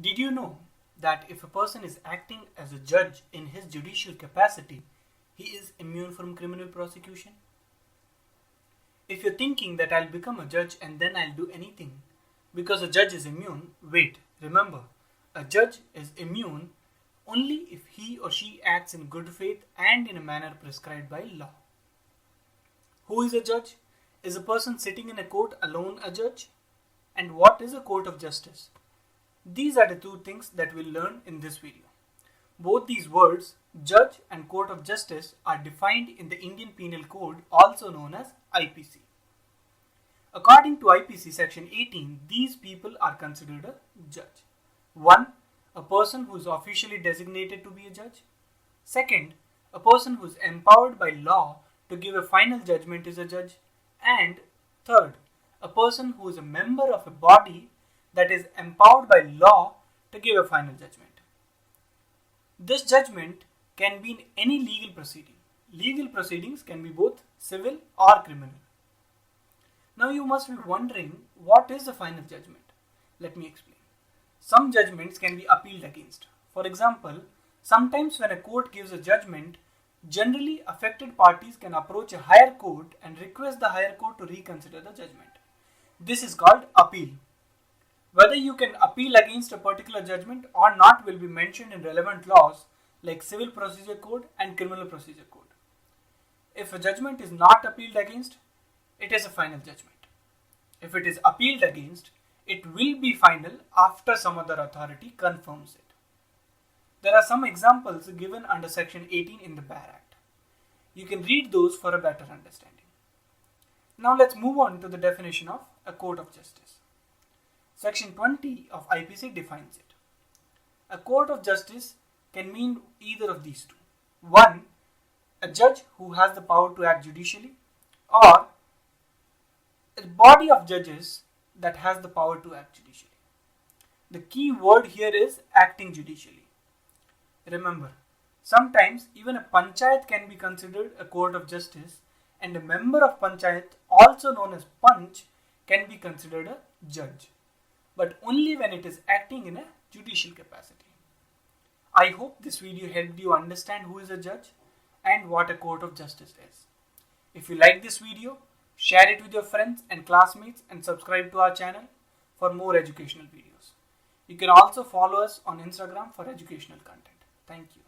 Did you know that if a person is acting as a judge in his judicial capacity, he is immune from criminal prosecution? If you're thinking that I'll become a judge and then I'll do anything because a judge is immune, wait, remember, a judge is immune only if he or she acts in good faith and in a manner prescribed by law. Who is a judge? Is a person sitting in a court alone a judge? And what is a court of justice? These are the two things that we'll learn in this video. Both these words, judge and court of justice, are defined in the Indian Penal Code, also known as IPC. According to IPC Section 18, these people are considered a judge. 1. A person who is officially designated to be a judge. Second, a person who is empowered by law to give a final judgment is a judge. And third, a person who is a member of a body that is empowered by law to give a final judgment. This judgment can be in any legal proceeding. Legal proceedings can be both civil or criminal. Now you must be wondering, what is a final judgment? Let me explain. Some judgments can be appealed against. For example, sometimes when a court gives a judgment, generally affected parties can approach a higher court and request the higher court to reconsider the judgment. This is called appeal. Whether you can appeal against a particular judgment or not will be mentioned in relevant laws like Civil Procedure Code and Criminal Procedure Code. If a judgment is not appealed against, it is a final judgment. If it is appealed against, it will be final after some other authority confirms it. There are some examples given under Section 18 in the BAR Act. You can read those for a better understanding. Now let's move on to the definition of a court of justice. Section 20 of IPC defines it. A court of justice can mean either of these two. 1. A judge who has the power to act judicially, or a body of judges that has the power to act judicially. The key word here is acting judicially. Remember, sometimes even a panchayat can be considered a court of justice, and a member of panchayat, also known as panch, can be considered a judge, but only when it is acting in a judicial capacity. I hope this video helped you understand who is a judge and what a court of justice is. If you like this video, share it with your friends and classmates and subscribe to our channel for more educational videos. You can also follow us on Instagram for educational content. Thank you.